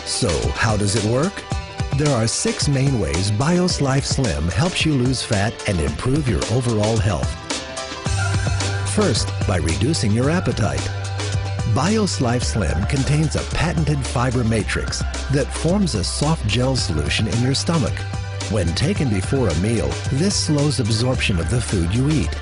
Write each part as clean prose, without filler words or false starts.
So, how does it work? There are 6 main ways BIOS Life Slim helps you lose fat and improve your overall health. First, by reducing your appetite. BIOS Life Slim contains a patented fiber matrix that forms a soft gel solution in your stomach. When taken before a meal, this slows absorption of the food you eat.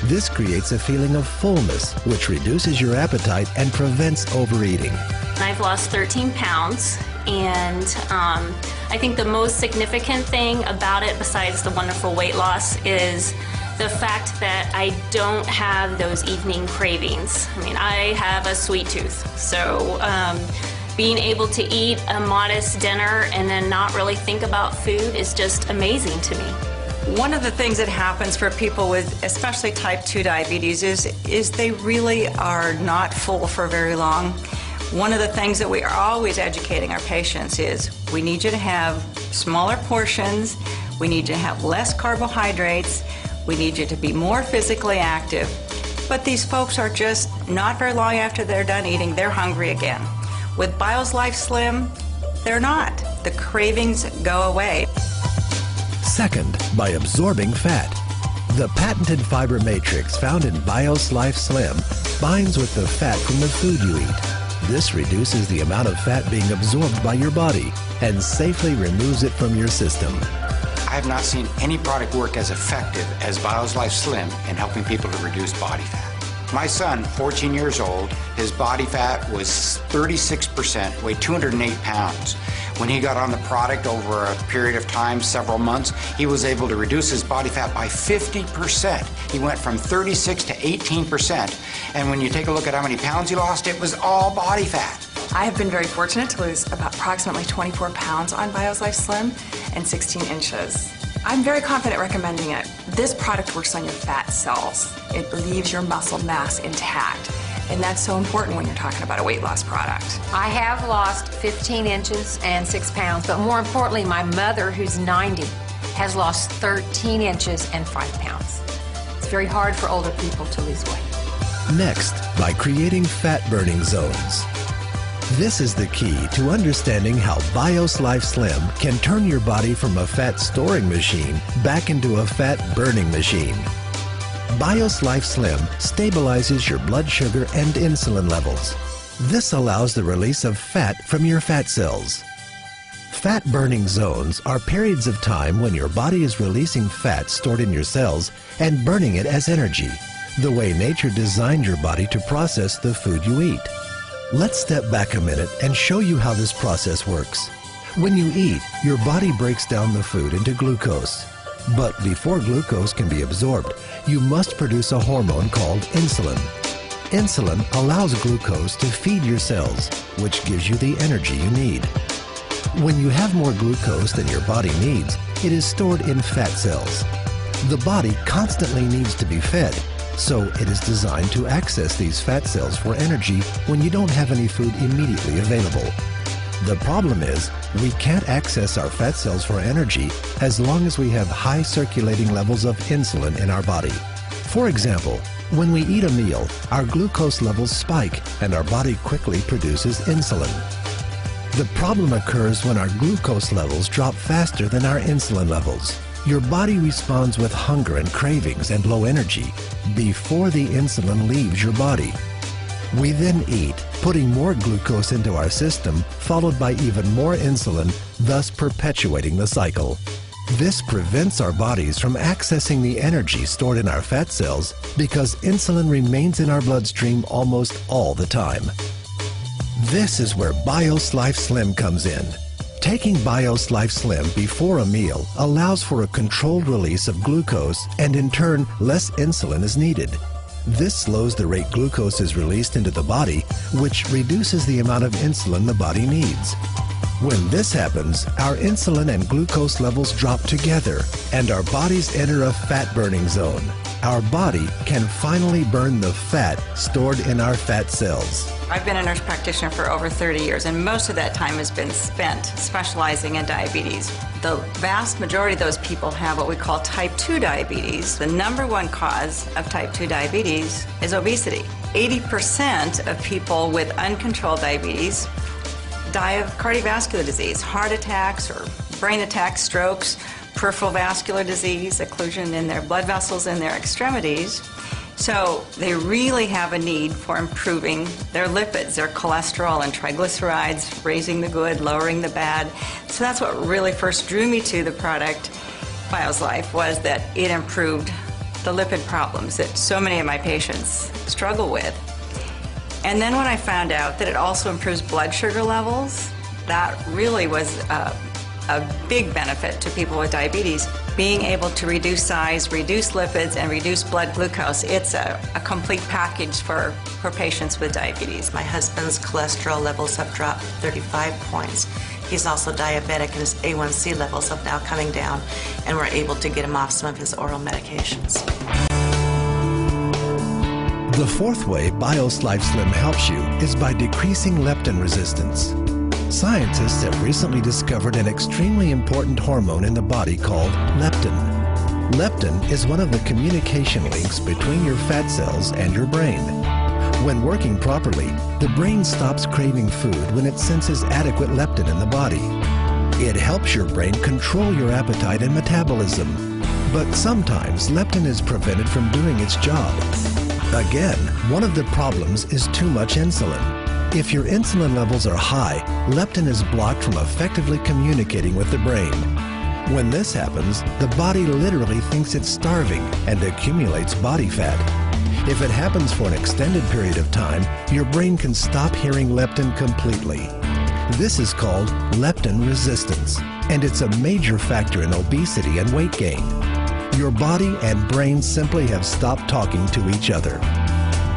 This creates a feeling of fullness, which reduces your appetite and prevents overeating. I've lost 13 pounds, and I think the most significant thing about it, besides the wonderful weight loss, is the fact that I don't have those evening cravings. I mean, I have a sweet tooth, so being able to eat a modest dinner and then not really think about food is just amazing to me. One of the things that happens for people with especially type 2 diabetes is they really are not full for very long. One of the things that we are always educating our patients is we need you to have smaller portions, we need you to have less carbohydrates, we need you to be more physically active. But these folks are just not very long after they're done eating, they're hungry again. With BIOS Life Slim, they're not. The cravings go away. Second, by absorbing fat. The patented fiber matrix found in BIOS Life Slim binds with the fat from the food you eat. This reduces the amount of fat being absorbed by your body and safely removes it from your system. I have not seen any product work as effective as BIOS Life Slim in helping people to reduce body fat. My son, 14 years old, his body fat was 36%, weighed 208 pounds. When he got on the product over a period of time, several months, he was able to reduce his body fat by 50%. He went from 36 to 18%. And when you take a look at how many pounds he lost, it was all body fat. I have been very fortunate to lose about approximately 24 pounds on BIOS Life Slim and 16 inches. I'm very confident recommending it. This product works on your fat cells. It leaves your muscle mass intact. And that's so important when you're talking about a weight loss product. I have lost 15 inches and 6 pounds, but more importantly, my mother, who's 90, has lost 13 inches and 5 pounds. It's very hard for older people to lose weight. Next, by creating fat-burning zones. This is the key to understanding how BIOS Life Slim can turn your body from a fat storing machine back into a fat burning machine. BIOS Life Slim stabilizes your blood sugar and insulin levels. This allows the release of fat from your fat cells. Fat burning zones are periods of time when your body is releasing fat stored in your cells and burning it as energy, the way nature designed your body to process the food you eat. Let's step back a minute and show you how this process works. When you eat, your body breaks down the food into glucose. But before glucose can be absorbed, you must produce a hormone called insulin. Insulin allows glucose to feed your cells, which gives you the energy you need. When you have more glucose than your body needs, it is stored in fat cells. The body constantly needs to be fed, so it is designed to access these fat cells for energy when you don't have any food immediately available. The problem is, we can't access our fat cells for energy as long as we have high circulating levels of insulin in our body. For example, when we eat a meal, our glucose levels spike and our body quickly produces insulin. The problem occurs when our glucose levels drop faster than our insulin levels. Your body responds with hunger and cravings and low energy before the insulin leaves your body. We then eat, putting more glucose into our system, followed by even more insulin, thus perpetuating the cycle. This prevents our bodies from accessing the energy stored in our fat cells because insulin remains in our bloodstream almost all the time. This is where BIOS Life Slim comes in. Taking BIOS Life Slim before a meal allows for a controlled release of glucose, and in turn, less insulin is needed. This slows the rate glucose is released into the body, which reduces the amount of insulin the body needs. When this happens, our insulin and glucose levels drop together, and our bodies enter a fat-burning zone. Our body can finally burn the fat stored in our fat cells. I've been a nurse practitioner for over 30 years, and most of that time has been spent specializing in diabetes. The vast majority of those people have what we call type 2 diabetes. The #1 cause of type 2 diabetes is obesity. 80% of people with uncontrolled diabetes die of cardiovascular disease, heart attacks or brain attacks, strokes, peripheral vascular disease, occlusion in their blood vessels in their extremities. So they really have a need for improving their lipids, their cholesterol and triglycerides, raising the good, lowering the bad. So that's what really first drew me to the product, BioSlife, was that it improved the lipid problems that so many of my patients struggle with. And then when I found out that it also improves blood sugar levels, that really was a big benefit to people with diabetes. Being able to reduce size, reduce lipids, and reduce blood glucose, it's a complete package for patients with diabetes. My husband's cholesterol levels have dropped 35 points. He's also diabetic, and his A1C levels have now coming down, and we're able to get him off some of his oral medications. The fourth way BioSlife Slim helps you is by decreasing leptin resistance. Scientists have recently discovered an extremely important hormone in the body called leptin. Leptin is one of the communication links between your fat cells and your brain. When working properly, the brain stops craving food when it senses adequate leptin in the body. It helps your brain control your appetite and metabolism. But sometimes leptin is prevented from doing its job. Again, one of the problems is too much insulin. If your insulin levels are high, leptin is blocked from effectively communicating with the brain. When this happens, the body literally thinks it's starving and accumulates body fat. If it happens for an extended period of time, your brain can stop hearing leptin completely. This is called leptin resistance, and it's a major factor in obesity and weight gain. Your body and brain simply have stopped talking to each other.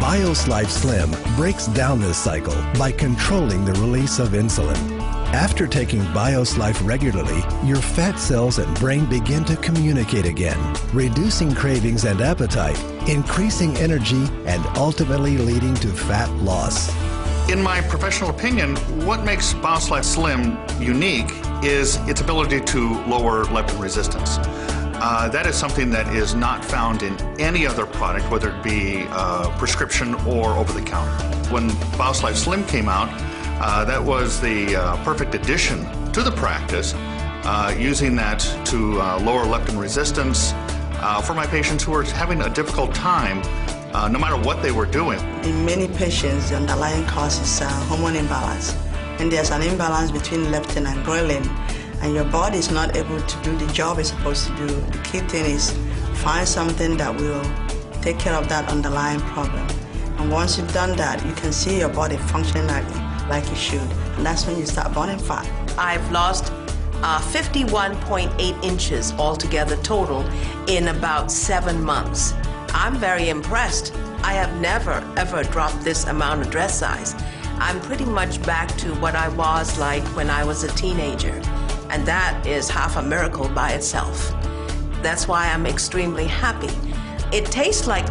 BioSlife Slim breaks down this cycle by controlling the release of insulin. After taking BioSlife regularly, your fat cells and brain begin to communicate again, reducing cravings and appetite, increasing energy, and ultimately leading to fat loss. In my professional opinion, what makes BioSlife Slim unique is its ability to lower leptin resistance. That is something that is not found in any other product, whether it be prescription or over-the-counter. When BioSlife Slim came out, that was the perfect addition to the practice, using that to lower leptin resistance for my patients who are having a difficult time no matter what they were doing. In many patients, the underlying cause is hormone imbalance. And there's an imbalance between leptin and ghrelin, and your body is not able to do the job it's supposed to do. The key thing is find something that will take care of that underlying problem. And once you've done that, you can see your body functioning like it should. And that's when you start burning fat. I've lost 51.8 inches altogether total in about 7 months. I'm very impressed. I have never, ever dropped this amount of dress size. I'm pretty much back to what I was like when I was a teenager. And that is half a miracle by itself. That's why I'm extremely happy. It tastes like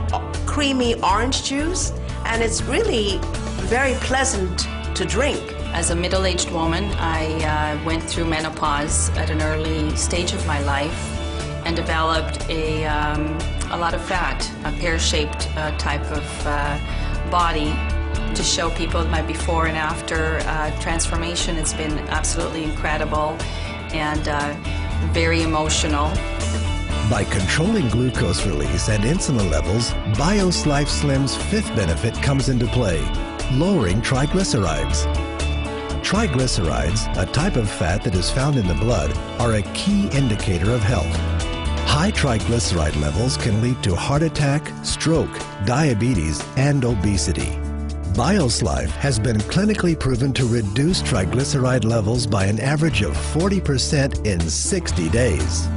creamy orange juice, and it's really very pleasant to drink. As a middle-aged woman, I went through menopause at an early stage of my life and developed a lot of fat, a pear-shaped type of body. To show people my before and after transformation, it's been absolutely incredible and very emotional. By controlling glucose release and insulin levels, BioSlife Slim's fifth benefit comes into play, lowering triglycerides. Triglycerides, a type of fat that is found in the blood, are a key indicator of health. High triglyceride levels can lead to heart attack, stroke, diabetes, and obesity. BioSlife has been clinically proven to reduce triglyceride levels by an average of 40% in 60 days.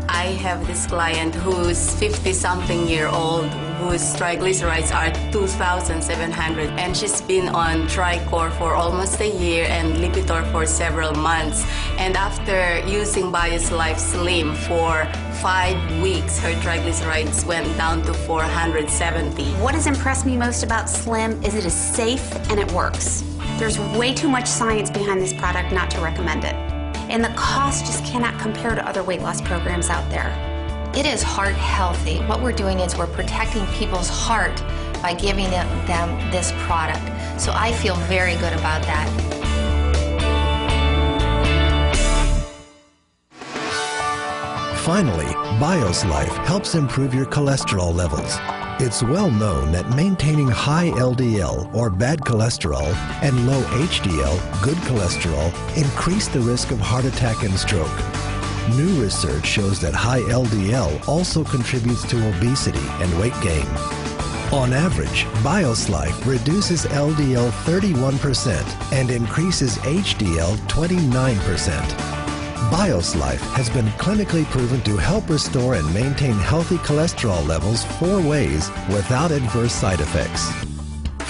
I have this client who's 50-something year old whose triglycerides are 2,700, and she's been on Tricor for almost a year and Lipitor for several months. And after using BioSlife Slim for 5 weeks, her triglycerides went down to 470. What has impressed me most about Slim is it is safe and it works. There's way too much science behind this product not to recommend it. And the cost just cannot compare to other weight loss programs out there. It is heart healthy. What we're doing is we're protecting people's heart by giving them this product. So I feel very good about that. Finally, BioSlife helps improve your cholesterol levels. It's well known that maintaining high LDL, or bad cholesterol, and low HDL, good cholesterol, increase the risk of heart attack and stroke. New research shows that high LDL also contributes to obesity and weight gain. On average, BioSlife reduces LDL 31% and increases HDL 29%. BioSlife has been clinically proven to help restore and maintain healthy cholesterol levels 4 ways without adverse side effects.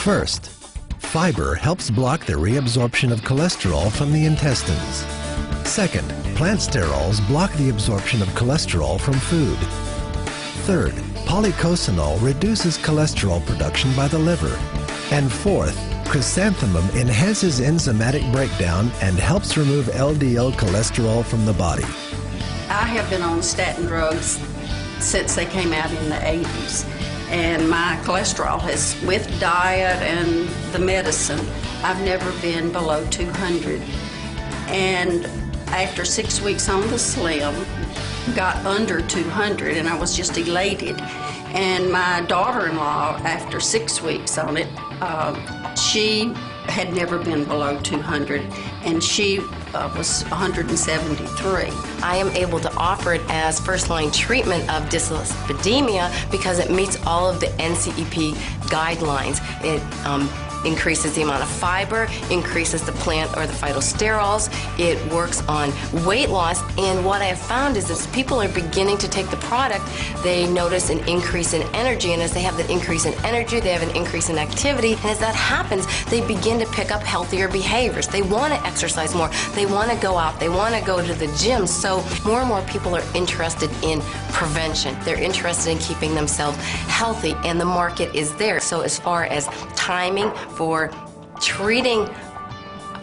First, fiber helps block the reabsorption of cholesterol from the intestines. Second, plant sterols block the absorption of cholesterol from food. Third, polycosanol reduces cholesterol production by the liver. And fourth, chrysanthemum enhances enzymatic breakdown and helps remove LDL cholesterol from the body. I have been on statin drugs since they came out in the 80s. And my cholesterol has, with diet and the medicine, I've never been below 200. And after 6 weeks on the Slim, got under 200, and I was just elated. And my daughter-in-law, after 6 weeks on it, she had never been below 200, and she was 173. I am able to offer it as first-line treatment of dyslipidemia because it meets all of the NCEP guidelines. It increases the amount of fiber, increases the plant or the phytosterols. It works on weight loss, and what I have found is as people are beginning to take the product, they notice an increase in energy, and as they have that increase in energy, they have an increase in activity, and as that happens, they begin to pick up healthier behaviors. They want to exercise more, they want to go out, they want to go to the gym, so more and more people are interested in prevention. They're interested in keeping themselves healthy, and the market is there. So as far as timing for treating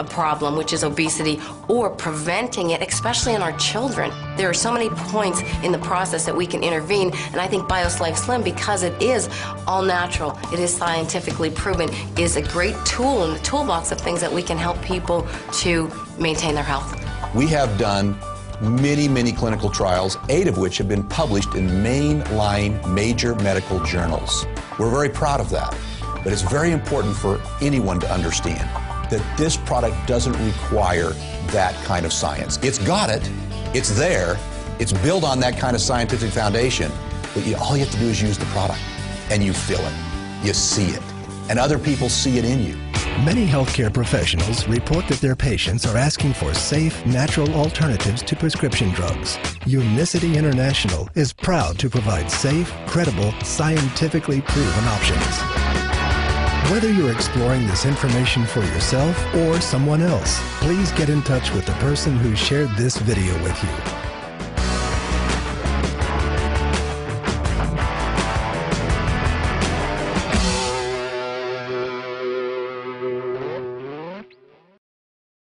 a problem, which is obesity, or preventing it, especially in our children, there are so many points in the process that we can intervene, and I think BioSlife Slim, because it is all natural, it is scientifically proven, is a great tool in the toolbox of things that we can help people to maintain their health. We have done many clinical trials, 8 of which have been published in mainline major medical journals. We're very proud of that, but it's very important for anyone to understand that this product doesn't require that kind of science. It's got it, it's there, it's built on that kind of scientific foundation, but all you have to do is use the product, and you feel it, you see it, and other people see it in you. Many healthcare professionals report that their patients are asking for safe, natural alternatives to prescription drugs. Unicity International is proud to provide safe, credible, scientifically proven options. Whether you're exploring this information for yourself or someone else, please get in touch with the person who shared this video with you.